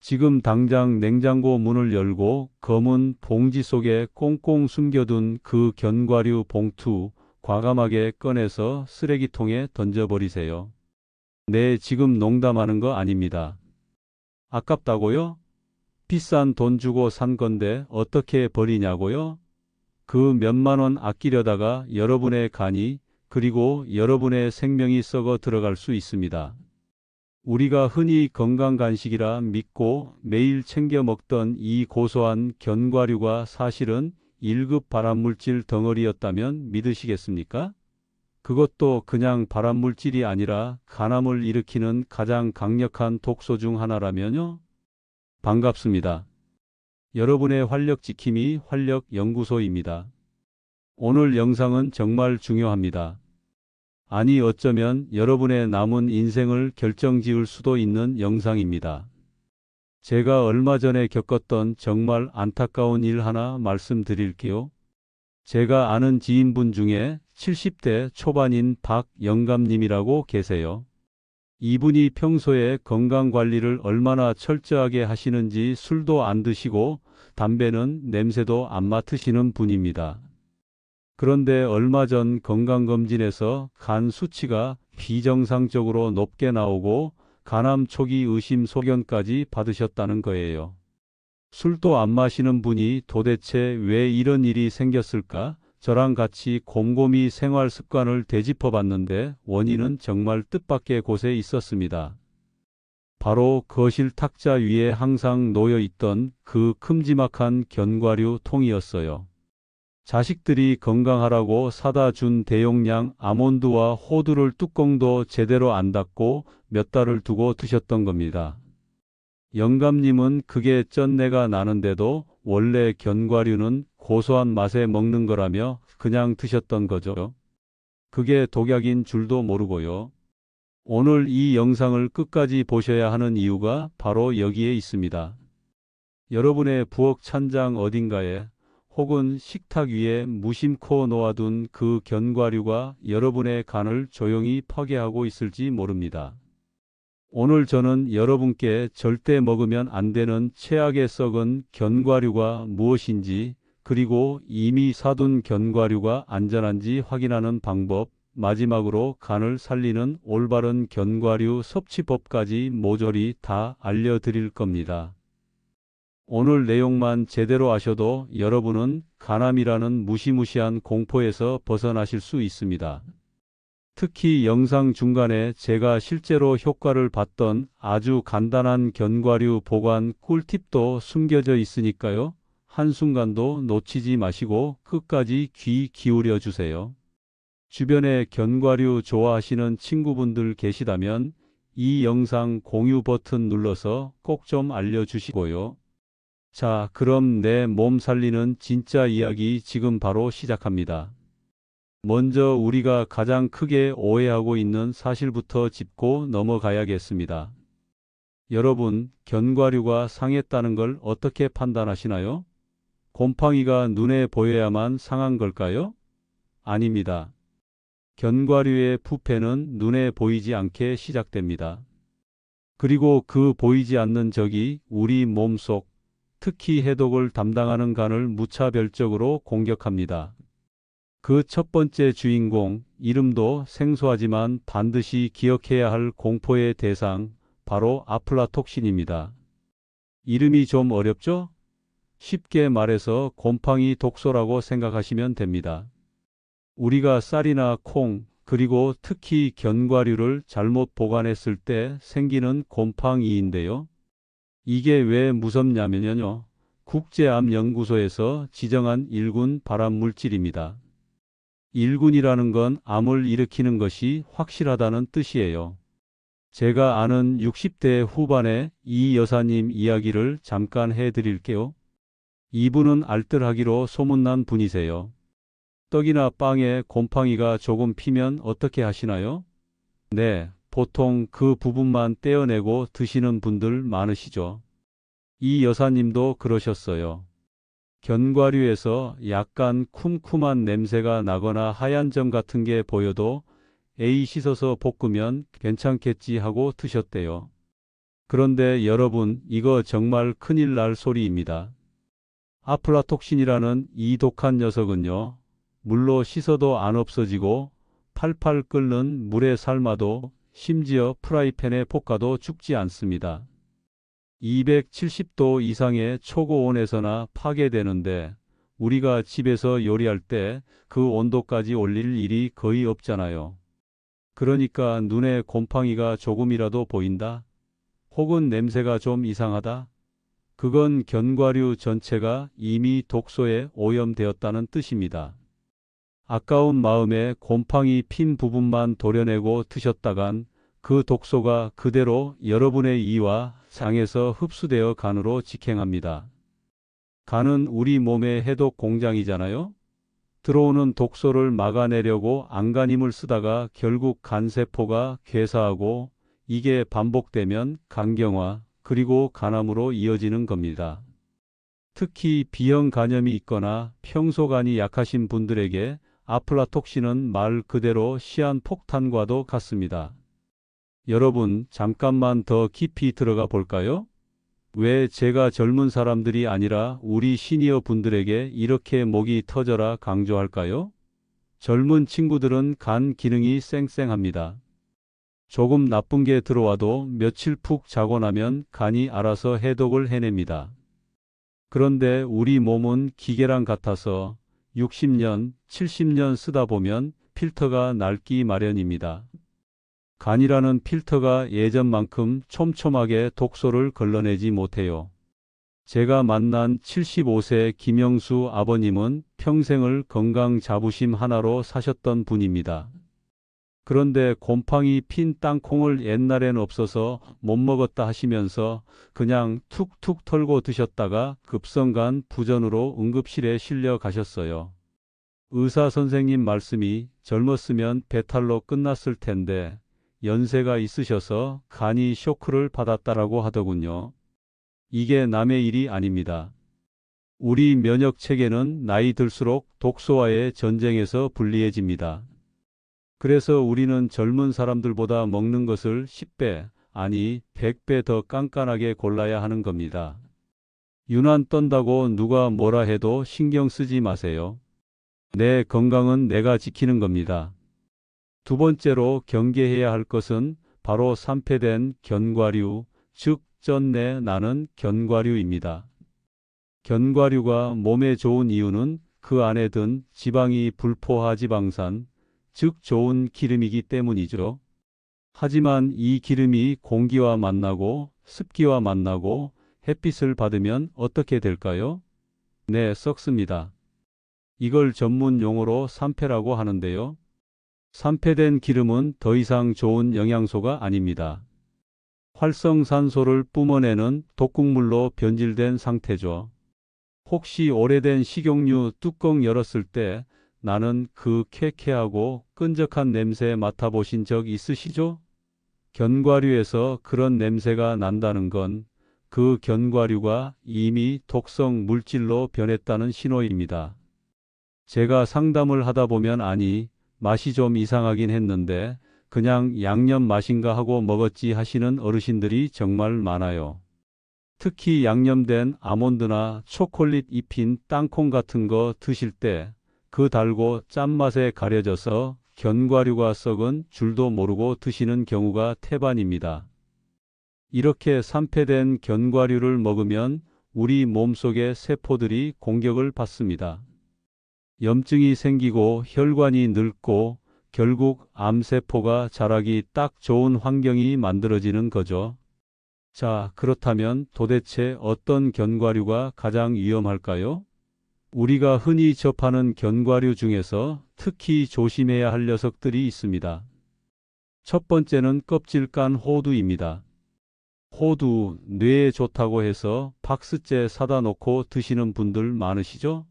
지금 당장 냉장고 문을 열고 검은 봉지 속에 꽁꽁 숨겨둔 그 견과류 봉투 과감하게 꺼내서 쓰레기통에 던져버리세요. 네, 지금 농담하는 거 아닙니다. 아깝다고요? 비싼 돈 주고 산 건데 어떻게 버리냐고요? 그 몇만 원 아끼려다가 여러분의 간이 그리고 여러분의 생명이 썩어 들어갈 수 있습니다. 우리가 흔히 건강간식이라 믿고 매일 챙겨 먹던 이 고소한 견과류가 사실은 1급 발암물질 덩어리였다면 믿으시겠습니까? 그것도 그냥 발암물질이 아니라 간암을 일으키는 가장 강력한 독소 중 하나라면요? 반갑습니다. 여러분의 활력지킴이 활력연구소입니다. 오늘 영상은 정말 중요합니다. 아니 어쩌면 여러분의 남은 인생을 결정지을 수도 있는 영상입니다. 제가 얼마 전에 겪었던 정말 안타까운 일 하나 말씀드릴게요. 제가 아는 지인분 중에 70대 초반인 박영감님이라고 계세요. 이분이 평소에 건강관리를 얼마나 철저하게 하시는지 술도 안 드시고 담배는 냄새도 안 맡으시는 분입니다. 그런데 얼마 전 건강검진에서 간 수치가 비정상적으로 높게 나오고 간암 초기 의심 소견까지 받으셨다는 거예요. 술도 안 마시는 분이 도대체 왜 이런 일이 생겼을까? 저랑 같이 곰곰이 생활 습관을 되짚어 봤는데 원인은 정말 뜻밖의 곳에 있었습니다. 바로 거실 탁자 위에 항상 놓여 있던 그 큼지막한 견과류 통이었어요. 자식들이 건강하라고 사다 준 대용량 아몬드와 호두를 뚜껑도 제대로 안 닫고 몇 달을 두고 드셨던 겁니다. 영감님은 그게 쩐내가 나는데도 원래 견과류는 고소한 맛에 먹는 거라며 그냥 드셨던 거죠. 그게 독약인 줄도 모르고요. 오늘 이 영상을 끝까지 보셔야 하는 이유가 바로 여기에 있습니다. 여러분의 부엌 찬장 어딘가에 혹은 식탁 위에 무심코 놓아둔 그 견과류가 여러분의 간을 조용히 파괴하고 있을지 모릅니다. 오늘 저는 여러분께 절대 먹으면 안 되는 최악의 썩은 견과류가 무엇인지 그리고 이미 사둔 견과류가 안전한지 확인하는 방법, 마지막으로 간을 살리는 올바른 견과류 섭취법까지 모조리 다 알려드릴 겁니다. 오늘 내용만 제대로 아셔도 여러분은 간암이라는 무시무시한 공포에서 벗어나실 수 있습니다. 특히 영상 중간에 제가 실제로 효과를 봤던 아주 간단한 견과류 보관 꿀팁도 숨겨져 있으니까요. 한순간도 놓치지 마시고 끝까지 귀 기울여 주세요. 주변에 견과류 좋아하시는 친구분들 계시다면 이 영상 공유 버튼 눌러서 꼭 좀 알려주시고요. 자, 그럼 내 몸 살리는 진짜 이야기 지금 바로 시작합니다. 먼저 우리가 가장 크게 오해하고 있는 사실부터 짚고 넘어가야겠습니다. 여러분, 견과류가 상했다는 걸 어떻게 판단하시나요? 곰팡이가 눈에 보여야만 상한 걸까요? 아닙니다. 견과류의 부패는 눈에 보이지 않게 시작됩니다. 그리고 그 보이지 않는 적이 우리 몸속, 특히 해독을 담당하는 간을 무차별적으로 공격합니다. 그 첫 번째 주인공, 이름도 생소하지만 반드시 기억해야 할 공포의 대상, 바로 아플라톡신입니다. 이름이 좀 어렵죠? 쉽게 말해서 곰팡이 독소라고 생각하시면 됩니다. 우리가 쌀이나 콩, 그리고 특히 견과류를 잘못 보관했을 때 생기는 곰팡이인데요. 이게 왜 무섭냐면요. 국제암연구소에서 지정한 1군 발암물질입니다. 1군이라는 건 암을 일으키는 것이 확실하다는 뜻이에요. 제가 아는 60대 후반의 이 여사님 이야기를 잠깐 해드릴게요. 이분은 알뜰하기로 소문난 분이세요. 떡이나 빵에 곰팡이가 조금 피면 어떻게 하시나요? 네, 보통 그 부분만 떼어내고 드시는 분들 많으시죠. 이 여사님도 그러셨어요. 견과류에서 약간 쿰쿰한 냄새가 나거나 하얀 점 같은 게 보여도 에이 씻어서 볶으면 괜찮겠지 하고 드셨대요. 그런데 여러분, 이거 정말 큰일 날 소리입니다. 아플라톡신이라는 이 독한 녀석은요, 물로 씻어도 안 없어지고 팔팔 끓는 물에 삶아도 심지어 프라이팬에 볶아도 죽지 않습니다. 270도 이상의 초고온에서나 파괴되는데 우리가 집에서 요리할 때 그 온도까지 올릴 일이 거의 없잖아요. 그러니까 눈에 곰팡이가 조금이라도 보인다? 혹은 냄새가 좀 이상하다? 그건 견과류 전체가 이미 독소에 오염되었다는 뜻입니다. 아까운 마음에 곰팡이 핀 부분만 도려내고 드셨다간 그 독소가 그대로 여러분의 이와 장에서 흡수되어 간으로 직행합니다. 간은 우리 몸의 해독 공장이잖아요. 들어오는 독소를 막아내려고 안간힘을 쓰다가 결국 간세포가 괴사하고 이게 반복되면 간경화 그리고 간암으로 이어지는 겁니다. 특히 B형 간염이 있거나 평소 간이 약하신 분들에게 아플라톡신은 말 그대로 시한폭탄과도 같습니다. 여러분, 잠깐만 더 깊이 들어가 볼까요? 왜 제가 젊은 사람들이 아니라 우리 시니어 분들에게 이렇게 목이 터져라 강조할까요? 젊은 친구들은 간 기능이 쌩쌩합니다. 조금 나쁜 게 들어와도 며칠 푹 자고 나면 간이 알아서 해독을 해냅니다. 그런데 우리 몸은 기계랑 같아서 60년, 70년 쓰다 보면 필터가 낡기 마련입니다. 간이라는 필터가 예전만큼 촘촘하게 독소를 걸러내지 못해요. 제가 만난 75세 김영수 아버님은 평생을 건강 자부심 하나로 사셨던 분입니다. 그런데 곰팡이 핀 땅콩을 옛날엔 없어서 못 먹었다 하시면서 그냥 툭툭 털고 드셨다가 급성간 부전으로 응급실에 실려 가셨어요. 의사 선생님 말씀이 젊었으면 배탈로 끝났을 텐데 연세가 있으셔서 간이 쇼크를 받았다라고 하더군요. 이게 남의 일이 아닙니다. 우리 면역 체계는 나이 들수록 독소와의 전쟁에서 불리해집니다. 그래서 우리는 젊은 사람들보다 먹는 것을 10배, 아니 100배 더 깐깐하게 골라야 하는 겁니다. 유난 떤다고 누가 뭐라 해도 신경 쓰지 마세요. 내 건강은 내가 지키는 겁니다. 두 번째로 경계해야 할 것은 바로 산패된 견과류, 즉 쩐내 나는 견과류입니다. 견과류가 몸에 좋은 이유는 그 안에 든 지방이 불포화지방산, 즉 좋은 기름이기 때문이죠. 하지만 이 기름이 공기와 만나고 습기와 만나고 햇빛을 받으면 어떻게 될까요? 네, 썩습니다. 이걸 전문 용어로 산패라고 하는데요. 산패된 기름은 더 이상 좋은 영양소가 아닙니다. 활성산소를 뿜어내는 독극물로 변질된 상태죠. 혹시 오래된 식용유 뚜껑 열었을 때 나는 그 쾌쾌하고 끈적한 냄새 맡아보신 적 있으시죠? 견과류에서 그런 냄새가 난다는 건 그 견과류가 이미 독성 물질로 변했다는 신호입니다. 제가 상담을 하다 보면 아니, 맛이 좀 이상하긴 했는데 그냥 양념 맛인가 하고 먹었지 하시는 어르신들이 정말 많아요. 특히 양념된 아몬드나 초콜릿 입힌 땅콩 같은 거 드실 때 그 달고 짠맛에 가려져서 견과류가 썩은 줄도 모르고 드시는 경우가 태반입니다. 이렇게 산패된 견과류를 먹으면 우리 몸속의 세포들이 공격을 받습니다. 염증이 생기고 혈관이 늙고 결국 암세포가 자라기 딱 좋은 환경이 만들어지는 거죠. 자, 그렇다면 도대체 어떤 견과류가 가장 위험할까요? 우리가 흔히 접하는 견과류 중에서 특히 조심해야 할 녀석들이 있습니다. 첫 번째는 껍질 깐 호두입니다. 호두, 뇌에 좋다고 해서 박스째 사다 놓고 드시는 분들 많으시죠?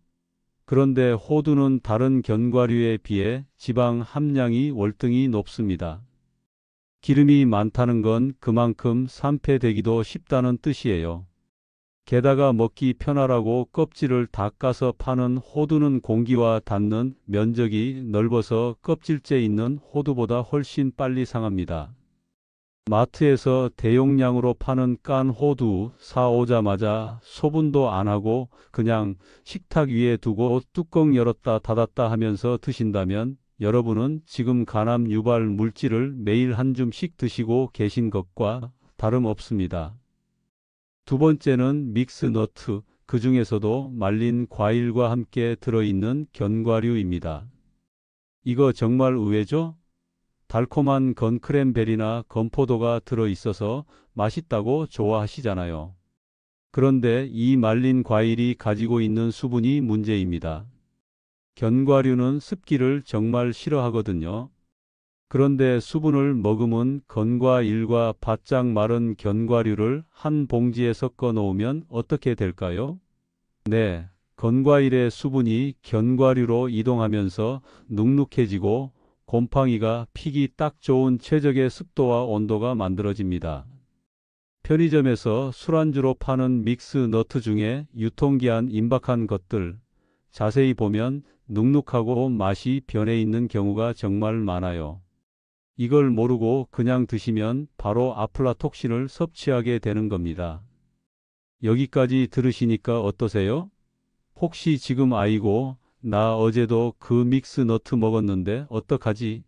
그런데 호두는 다른 견과류에 비해 지방 함량이 월등히 높습니다. 기름이 많다는 건 그만큼 산패되기도 쉽다는 뜻이에요. 게다가 먹기 편하라고 껍질을 다 까서 파는 호두는 공기와 닿는 면적이 넓어서 껍질째 있는 호두보다 훨씬 빨리 상합니다. 마트에서 대용량으로 파는 깐 호두 사오자마자 소분도 안 하고 그냥 식탁 위에 두고 뚜껑 열었다 닫았다 하면서 드신다면 여러분은 지금 간암 유발 물질을 매일 한 줌씩 드시고 계신 것과 다름없습니다. 두 번째는 믹스너트, 그 중에서도 말린 과일과 함께 들어있는 견과류입니다. 이거 정말 의외죠? 달콤한 건크랜베리나 건포도가 들어있어서 맛있다고 좋아하시잖아요. 그런데 이 말린 과일이 가지고 있는 수분이 문제입니다. 견과류는 습기를 정말 싫어하거든요. 그런데 수분을 머금은 건과일과 바짝 마른 견과류를 한 봉지에 섞어 놓으면 어떻게 될까요? 네, 건과일의 수분이 견과류로 이동하면서 눅눅해지고 곰팡이가 피기 딱 좋은 최적의 습도와 온도가 만들어집니다. 편의점에서 술안주로 파는 믹스 너트 중에 유통기한 임박한 것들, 자세히 보면 눅눅하고 맛이 변해 있는 경우가 정말 많아요. 이걸 모르고 그냥 드시면 바로 아플라톡신을 섭취하게 되는 겁니다. 여기까지 들으시니까 어떠세요? 혹시 지금 아이고, 나 어제도 그 믹스 너트 먹었는데 어떡하지?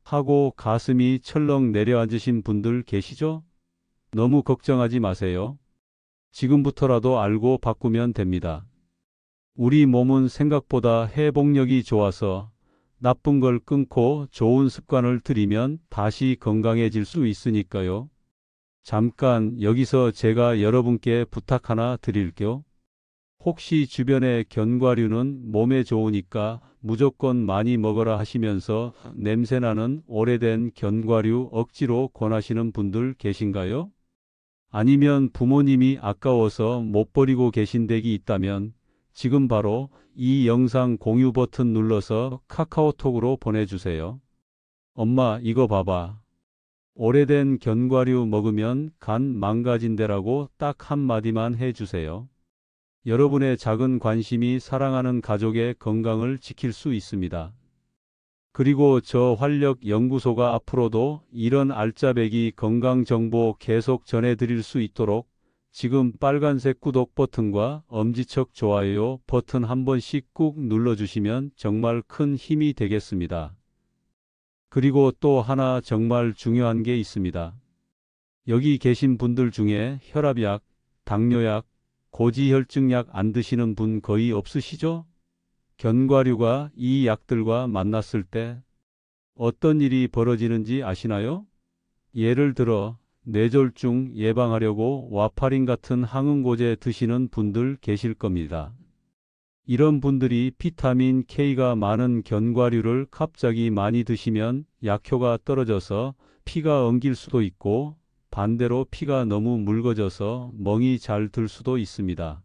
하고 가슴이 철렁 내려앉으신 분들 계시죠? 너무 걱정하지 마세요. 지금부터라도 알고 바꾸면 됩니다. 우리 몸은 생각보다 회복력이 좋아서 나쁜 걸 끊고 좋은 습관을 들이면 다시 건강해질 수 있으니까요. 잠깐 여기서 제가 여러분께 부탁 하나 드릴게요. 혹시 주변에 견과류는 몸에 좋으니까 무조건 많이 먹어라 하시면서 냄새나는 오래된 견과류 억지로 권하시는 분들 계신가요? 아니면 부모님이 아까워서 못 버리고 계신 댁이 있다면 지금 바로 이 영상 공유 버튼 눌러서 카카오톡으로 보내주세요. 엄마, 이거 봐봐. 오래된 견과류 먹으면 간 망가진대라고 딱 한마디만 해주세요. 여러분의 작은 관심이 사랑하는 가족의 건강을 지킬 수 있습니다. 그리고 저 활력연구소가 앞으로도 이런 알짜배기 건강 정보 계속 전해드릴 수 있도록 지금 빨간색 구독 버튼과 엄지척 좋아요 버튼 한 번씩 꾹 눌러주시면 정말 큰 힘이 되겠습니다. 그리고 또 하나 정말 중요한 게 있습니다. 여기 계신 분들 중에 혈압약, 당뇨약, 고지혈증약 안 드시는 분 거의 없으시죠? 견과류가 이 약들과 만났을 때 어떤 일이 벌어지는지 아시나요? 예를 들어 뇌졸중 예방하려고 와파린 같은 항응고제 드시는 분들 계실 겁니다. 이런 분들이 비타민 K가 많은 견과류를 갑자기 많이 드시면 약효가 떨어져서 피가 엉길 수도 있고 반대로 피가 너무 묽어져서 멍이 잘 들 수도 있습니다.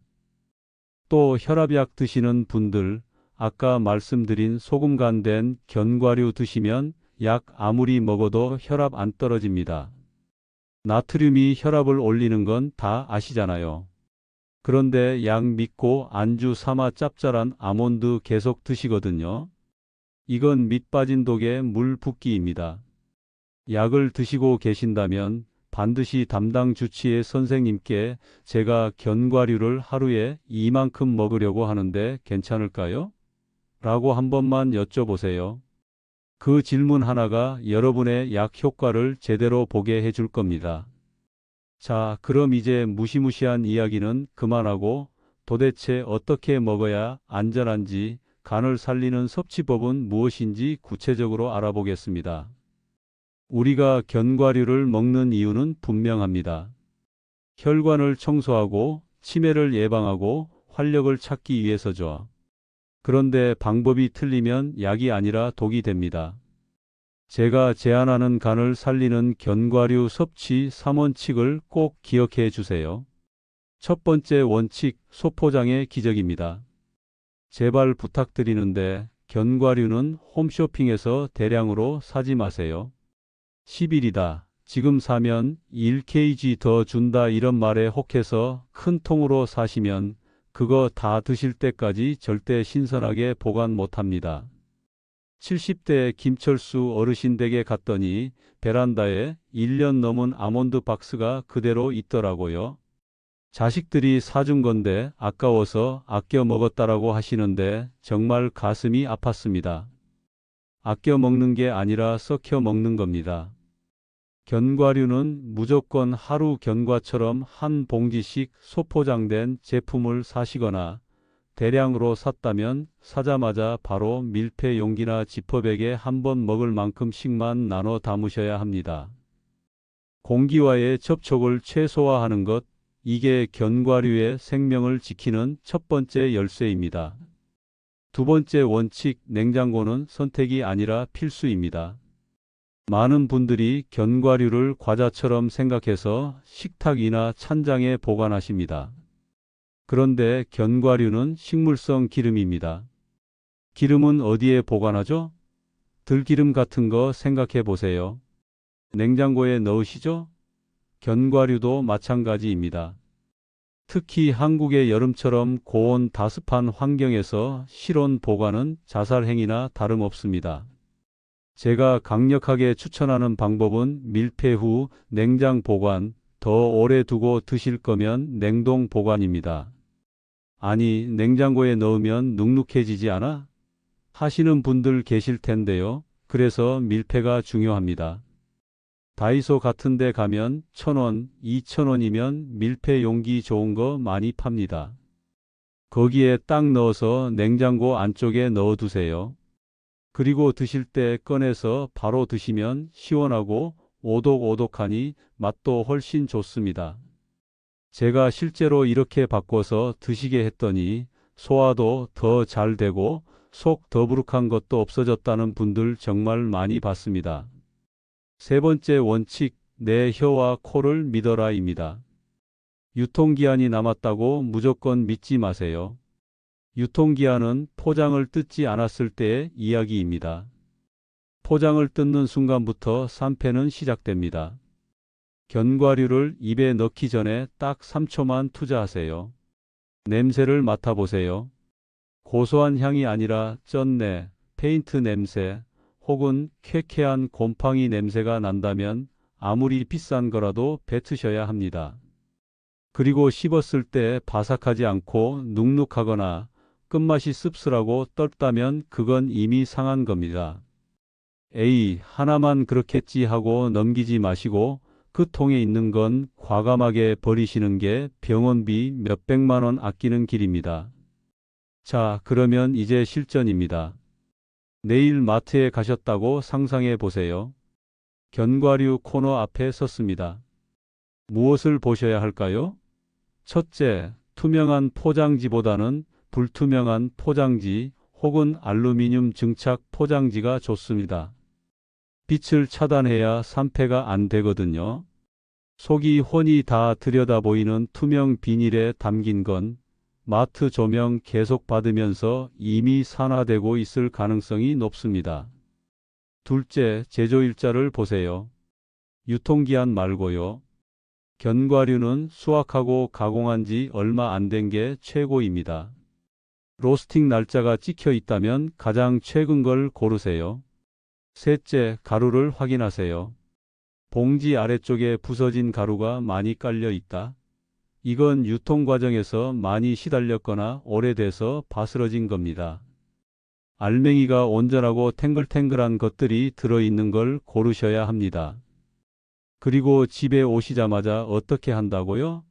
또 혈압약 드시는 분들, 아까 말씀드린 소금 간 된 견과류 드시면 약 아무리 먹어도 혈압 안 떨어집니다. 나트륨이 혈압을 올리는 건 다 아시잖아요. 그런데 약 믿고 안주 삼아 짭짤한 아몬드 계속 드시거든요. 이건 밑 빠진 독의 물 붓기입니다. 약을 드시고 계신다면 반드시 담당 주치의 선생님께 제가 견과류를 하루에 이만큼 먹으려고 하는데 괜찮을까요? 라고 한 번만 여쭤보세요. 그 질문 하나가 여러분의 약 효과를 제대로 보게 해줄 겁니다. 자, 그럼 이제 무시무시한 이야기는 그만하고 도대체 어떻게 먹어야 안전한지 간을 살리는 섭취법은 무엇인지 구체적으로 알아보겠습니다. 우리가 견과류를 먹는 이유는 분명합니다. 혈관을 청소하고 치매를 예방하고 활력을 찾기 위해서죠. 그런데 방법이 틀리면 약이 아니라 독이 됩니다. 제가 제안하는 간을 살리는 견과류 섭취 3원칙을 꼭 기억해 주세요. 첫 번째 원칙, 소포장의 기적입니다. 제발 부탁드리는데 견과류는 홈쇼핑에서 대량으로 사지 마세요. 10일이다. 지금 사면 1kg 더 준다 이런 말에 혹해서 큰 통으로 사시면 그거 다 드실 때까지 절대 신선하게 보관 못합니다. 70대 김철수 어르신 댁에 갔더니 베란다에 1년 넘은 아몬드 박스가 그대로 있더라고요. 자식들이 사준 건데 아까워서 아껴 먹었다라고 하시는데 정말 가슴이 아팠습니다. 아껴 먹는 게 아니라 썩혀 먹는 겁니다. 견과류는 무조건 하루 견과처럼 한 봉지씩 소포장된 제품을 사시거나 대량으로 샀다면 사자마자 바로 밀폐 용기나 지퍼백에 한번 먹을 만큼씩만 나눠 담으셔야 합니다. 공기와의 접촉을 최소화하는 것, 이게 견과류의 생명을 지키는 첫 번째 열쇠입니다. 두 번째 원칙, 냉장고는 선택이 아니라 필수입니다. 많은 분들이 견과류를 과자처럼 생각해서 식탁이나 찬장에 보관하십니다. 그런데 견과류는 식물성 기름입니다. 기름은 어디에 보관하죠? 들기름 같은 거 생각해 보세요. 냉장고에 넣으시죠? 견과류도 마찬가지입니다. 특히 한국의 여름처럼 고온 다습한 환경에서 실온 보관은 자살행위나 다름없습니다. 제가 강력하게 추천하는 방법은 밀폐 후 냉장 보관, 더 오래 두고 드실 거면 냉동 보관입니다. 아니, 냉장고에 넣으면 눅눅해지지 않아? 하시는 분들 계실 텐데요. 그래서 밀폐가 중요합니다. 다이소 같은 데 가면 1,000원, 2,000원이면 밀폐 용기 좋은 거 많이 팝니다. 거기에 딱 넣어서 냉장고 안쪽에 넣어두세요. 그리고 드실 때 꺼내서 바로 드시면 시원하고 오독오독하니 맛도 훨씬 좋습니다. 제가 실제로 이렇게 바꿔서 드시게 했더니 소화도 더 잘 되고 속 더부룩한 것도 없어졌다는 분들 정말 많이 봤습니다. 세 번째 원칙, 내 혀와 코를 믿어라입니다. 유통기한이 남았다고 무조건 믿지 마세요. 유통기한은 포장을 뜯지 않았을 때의 이야기입니다. 포장을 뜯는 순간부터 산패는 시작됩니다. 견과류를 입에 넣기 전에 딱 3초만 투자하세요. 냄새를 맡아보세요. 고소한 향이 아니라 쩐내, 페인트 냄새, 혹은 쾌쾌한 곰팡이 냄새가 난다면 아무리 비싼 거라도 뱉으셔야 합니다. 그리고 씹었을 때 바삭하지 않고 눅눅하거나 끝맛이 씁쓸하고 떫다면 그건 이미 상한 겁니다. 에이, 하나만 그렇겠지 하고 넘기지 마시고 그 통에 있는 건 과감하게 버리시는 게 병원비 몇백만 원 아끼는 길입니다. 자, 그러면 이제 실전입니다. 내일 마트에 가셨다고 상상해 보세요. 견과류 코너 앞에 섰습니다. 무엇을 보셔야 할까요? 첫째, 투명한 포장지보다는 불투명한 포장지 혹은 알루미늄 증착 포장지가 좋습니다. 빛을 차단해야 산패가 안 되거든요. 속이 훤히 다 들여다 보이는 투명 비닐에 담긴 건 마트 조명 계속 받으면서 이미 산화되고 있을 가능성이 높습니다. 둘째, 제조일자를 보세요. 유통기한 말고요. 견과류는 수확하고 가공한 지 얼마 안 된 게 최고입니다. 로스팅 날짜가 찍혀 있다면 가장 최근 걸 고르세요. 셋째, 가루를 확인하세요. 봉지 아래쪽에 부서진 가루가 많이 깔려 있다. 이건 유통 과정에서 많이 시달렸거나 오래돼서 바스러진 겁니다. 알맹이가 온전하고 탱글탱글한 것들이 들어있는 걸 고르셔야 합니다. 그리고 집에 오시자마자 어떻게 한다고요?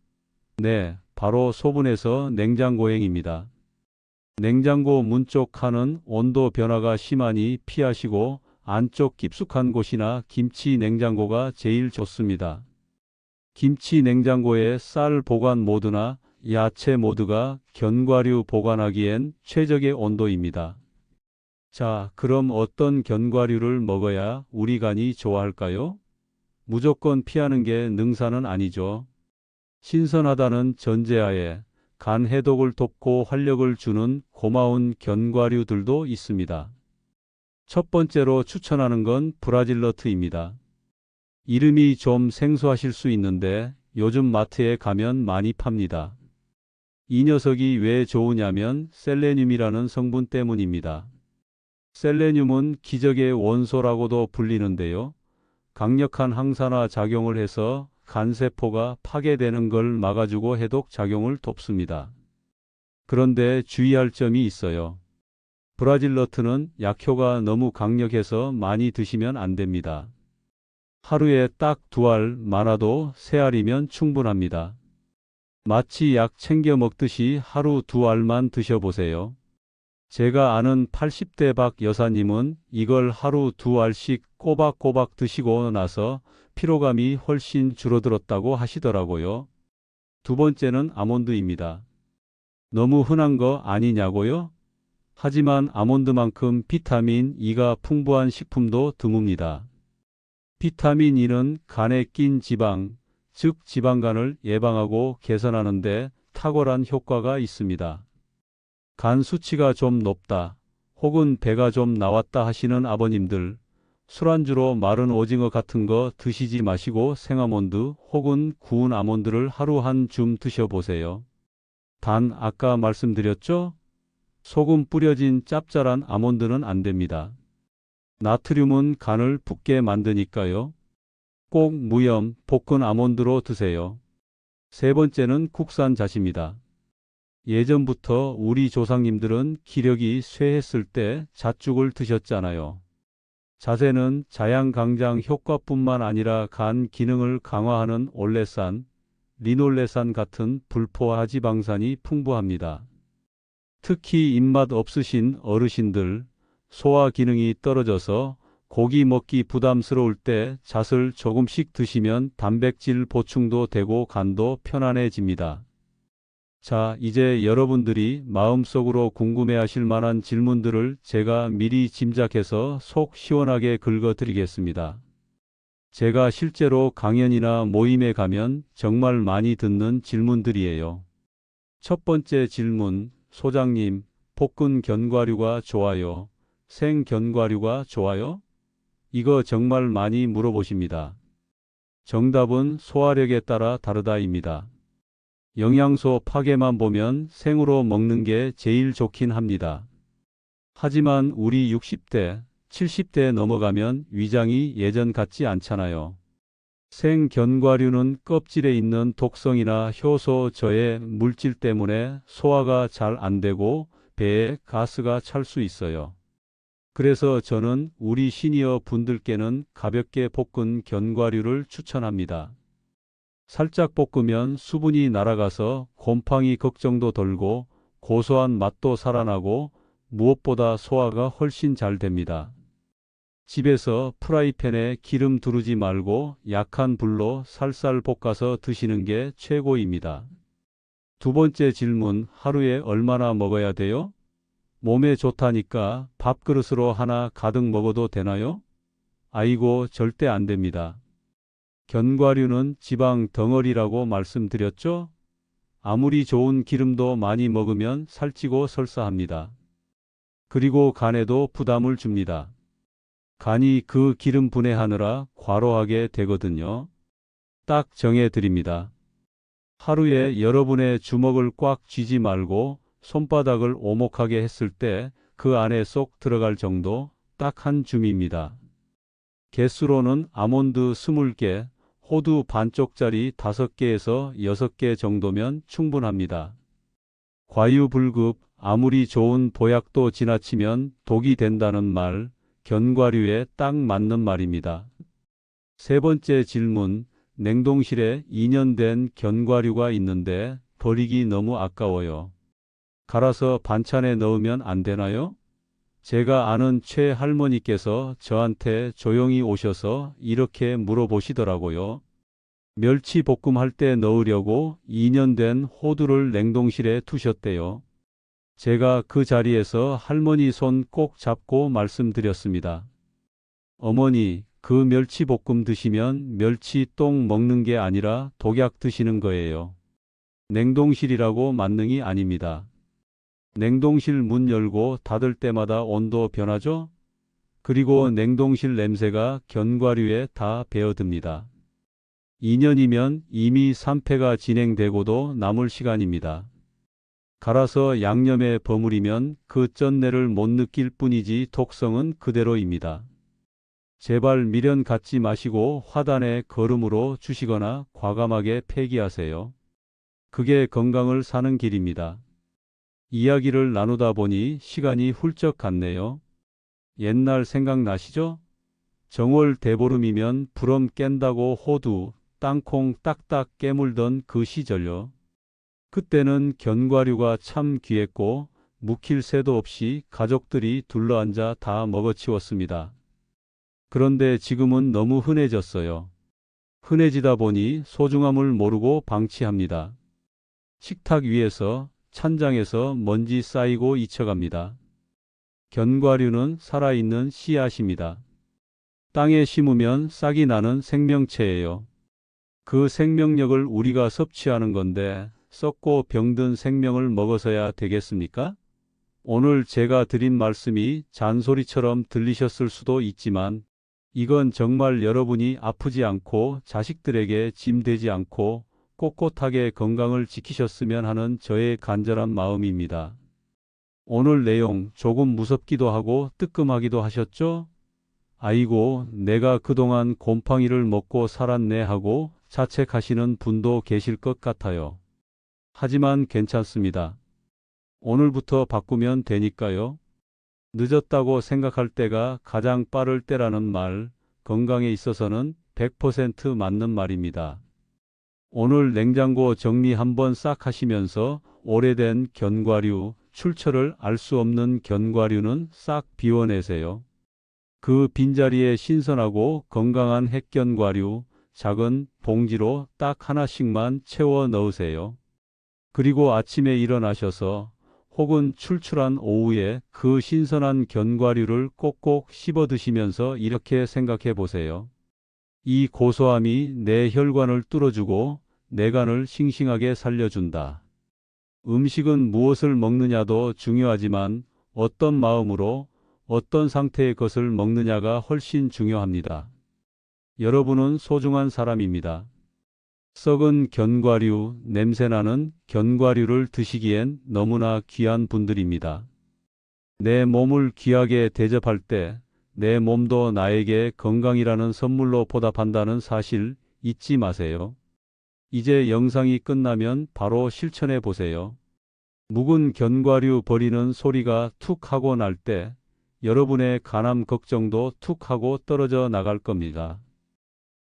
네, 바로 소분해서 냉장고행입니다. 냉장고 문 쪽 칸은 온도 변화가 심하니 피하시고 안쪽 깊숙한 곳이나 김치 냉장고가 제일 좋습니다. 김치 냉장고의 쌀 보관 모드나 야채 모드가 견과류 보관하기엔 최적의 온도입니다. 자, 그럼 어떤 견과류를 먹어야 우리 간이 좋아할까요? 무조건 피하는 게 능사는 아니죠. 신선하다는 전제하에 간 해독을 돕고 활력을 주는 고마운 견과류들도 있습니다. 첫 번째로 추천하는 건 브라질너트입니다. 이름이 좀 생소하실 수 있는데 요즘 마트에 가면 많이 팝니다. 이 녀석이 왜 좋으냐면 셀레늄이라는 성분 때문입니다. 셀레늄은 기적의 원소라고도 불리는데요. 강력한 항산화 작용을 해서 간세포가 파괴되는 걸 막아주고 해독 작용을 돕습니다. 그런데 주의할 점이 있어요. 브라질너트는 약효가 너무 강력해서 많이 드시면 안 됩니다. 하루에 딱 2알, 많아도 3알이면 충분합니다. 마치 약 챙겨 먹듯이 하루 2알만 드셔보세요. 제가 아는 80대 박 여사님은 이걸 하루 2알씩 꼬박꼬박 드시고 나서 피로감이 훨씬 줄어들었다고 하시더라고요. 두 번째는 아몬드입니다. 너무 흔한 거 아니냐고요? 하지만 아몬드만큼 비타민 E가 풍부한 식품도 드뭅니다. 비타민 E는 간에 낀 지방, 즉 지방간을 예방하고 개선하는 데 탁월한 효과가 있습니다. 간 수치가 좀 높다, 혹은 배가 좀 나왔다 하시는 아버님들, 술안주로 마른 오징어 같은 거 드시지 마시고 생아몬드 혹은 구운 아몬드를 하루 한 줌 드셔보세요. 단 아까 말씀드렸죠? 소금 뿌려진 짭짤한 아몬드는 안 됩니다. 나트륨은 간을 붓게 만드니까요. 꼭 무염, 볶은 아몬드로 드세요. 세 번째는 국산 잣입니다. 예전부터 우리 조상님들은 기력이 쇠했을 때 잣죽을 드셨잖아요. 잣에는 자양강장 효과뿐만 아니라 간 기능을 강화하는 올레산, 리놀레산 같은 불포화 지방산이 풍부합니다. 특히 입맛 없으신 어르신들, 소화 기능이 떨어져서 고기 먹기 부담스러울 때 잣을 조금씩 드시면 단백질 보충도 되고 간도 편안해집니다. 자, 이제 여러분들이 마음속으로 궁금해하실 만한 질문들을 제가 미리 짐작해서 속 시원하게 긁어드리겠습니다. 제가 실제로 강연이나 모임에 가면 정말 많이 듣는 질문들이에요. 첫 번째 질문, 소장님, 볶은 견과류가 좋아요? 생 견과류가 좋아요? 이거 정말 많이 물어보십니다. 정답은 소화력에 따라 다르다입니다. 영양소 파괴만 보면 생으로 먹는 게 제일 좋긴 합니다. 하지만 우리 60대, 70대 넘어가면 위장이 예전 같지 않잖아요. 생 견과류는 껍질에 있는 독성이나 효소 저해 물질 때문에 소화가 잘 안 되고 배에 가스가 찰 수 있어요. 그래서 저는 우리 시니어 분들께는 가볍게 볶은 견과류를 추천합니다. 살짝 볶으면 수분이 날아가서 곰팡이 걱정도 덜고 고소한 맛도 살아나고 무엇보다 소화가 훨씬 잘 됩니다. 집에서 프라이팬에 기름 두르지 말고 약한 불로 살살 볶아서 드시는 게 최고입니다. 두 번째 질문, 하루에 얼마나 먹어야 돼요? 몸에 좋다니까 밥그릇으로 하나 가득 먹어도 되나요? 아이고, 절대 안 됩니다. 견과류는 지방 덩어리라고 말씀드렸죠? 아무리 좋은 기름도 많이 먹으면 살찌고 설사합니다. 그리고 간에도 부담을 줍니다. 간이 그 기름 분해하느라 과로하게 되거든요. 딱 정해드립니다. 하루에 여러분의 주먹을 꽉 쥐지 말고 손바닥을 오목하게 했을 때 그 안에 쏙 들어갈 정도, 딱 한 줌입니다. 개수로는 아몬드 20개, 호두 반쪽짜리 5개에서 6개 정도면 충분합니다. 과유불급, 아무리 좋은 보약도 지나치면 독이 된다는 말, 견과류에 딱 맞는 말입니다. 세 번째 질문, 냉동실에 2년 된 견과류가 있는데 버리기 너무 아까워요. 갈아서 반찬에 넣으면 안 되나요? 제가 아는 최할머니께서 저한테 조용히 오셔서 이렇게 물어보시더라고요. 멸치 볶음 할 때 넣으려고 2년 된 호두를 냉동실에 두셨대요. 제가 그 자리에서 할머니 손 꼭 잡고 말씀드렸습니다. 어머니, 그 멸치 볶음 드시면 멸치 똥 먹는 게 아니라 독약 드시는 거예요. 냉동실이라고 만능이 아닙니다. 냉동실 문 열고 닫을 때마다 온도 변하죠? 그리고 냉동실 냄새가 견과류에 다 배어듭니다. 2년이면 이미 산패가 진행되고도 남을 시간입니다. 갈아서 양념에 버무리면 그 쩐내를 못 느낄 뿐이지 독성은 그대로입니다. 제발 미련 갖지 마시고 화단에 거름으로 주시거나 과감하게 폐기하세요. 그게 건강을 사는 길입니다. 이야기를 나누다 보니 시간이 훌쩍 갔네요. 옛날 생각나시죠? 정월 대보름이면 부럼 깬다고 호두, 땅콩 딱딱 깨물던 그 시절요. 그때는 견과류가 참 귀했고 묵힐 새도 없이 가족들이 둘러앉아 다 먹어치웠습니다. 그런데 지금은 너무 흔해졌어요. 흔해지다 보니 소중함을 모르고 방치합니다. 식탁 위에서 찬장에서 먼지 쌓이고 잊혀갑니다. 견과류는 살아있는 씨앗입니다. 땅에 심으면 싹이 나는 생명체예요. 그 생명력을 우리가 섭취하는 건데 썩고 병든 생명을 먹어서야 되겠습니까? 오늘 제가 드린 말씀이 잔소리처럼 들리셨을 수도 있지만 이건 정말 여러분이 아프지 않고 자식들에게 짐 되지 않고 꼿꼿하게 건강을 지키셨으면 하는 저의 간절한 마음입니다. 오늘 내용 조금 무섭기도 하고 뜨끔하기도 하셨죠? 아이고, 내가 그동안 곰팡이를 먹고 살았네 하고 자책하시는 분도 계실 것 같아요. 하지만 괜찮습니다. 오늘부터 바꾸면 되니까요. 늦었다고 생각할 때가 가장 빠를 때라는 말, 건강에 있어서는 100% 맞는 말입니다. 오늘 냉장고 정리 한번 싹 하시면서 오래된 견과류, 출처를 알 수 없는 견과류는 싹 비워내세요. 그 빈자리에 신선하고 건강한 핵견과류, 작은 봉지로 딱 하나씩만 채워 넣으세요. 그리고 아침에 일어나셔서 혹은 출출한 오후에 그 신선한 견과류를 꼭꼭 씹어 드시면서 이렇게 생각해 보세요. 이 고소함이 내 혈관을 뚫어주고 내 간을 싱싱하게 살려준다. 음식은 무엇을 먹느냐도 중요하지만 어떤 마음으로 어떤 상태의 것을 먹느냐가 훨씬 중요합니다. 여러분은 소중한 사람입니다. 썩은 견과류, 냄새나는 견과류를 드시기엔 너무나 귀한 분들입니다. 내 몸을 귀하게 대접할 때 내 몸도 나에게 건강이라는 선물로 보답한다는 사실 잊지 마세요. 이제 영상이 끝나면 바로 실천해 보세요. 묵은 견과류 버리는 소리가 툭 하고 날 때 여러분의 간암 걱정도 툭 하고 떨어져 나갈 겁니다.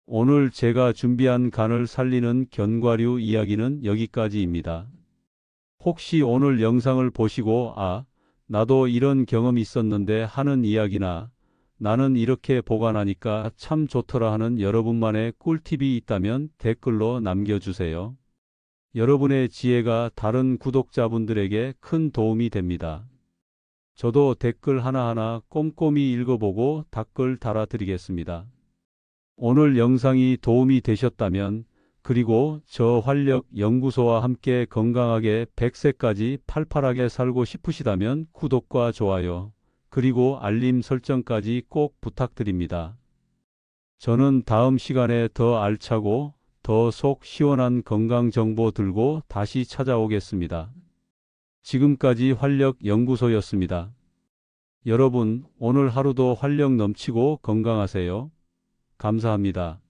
오늘 제가 준비한 간을 살리는 견과류 이야기는 여기까지입니다. 혹시 오늘 영상을 보시고 나도 이런 경험이 있었는데 하는 이야기나 나는 이렇게 보관하니까 참 좋더라 하는 여러분만의 꿀팁이 있다면 댓글로 남겨주세요. 여러분의 지혜가 다른 구독자분들에게 큰 도움이 됩니다. 저도 댓글 하나하나 꼼꼼히 읽어보고 댓글 달아드리겠습니다. 오늘 영상이 도움이 되셨다면 그리고 저 활력연구소와 함께 건강하게 100세까지 팔팔하게 살고 싶으시다면 구독과 좋아요 그리고 알림 설정까지 꼭 부탁드립니다. 저는 다음 시간에 더 알차고 더 속 시원한 건강 정보 들고 다시 찾아오겠습니다. 지금까지 활력연구소였습니다. 여러분, 오늘 하루도 활력 넘치고 건강하세요. 감사합니다.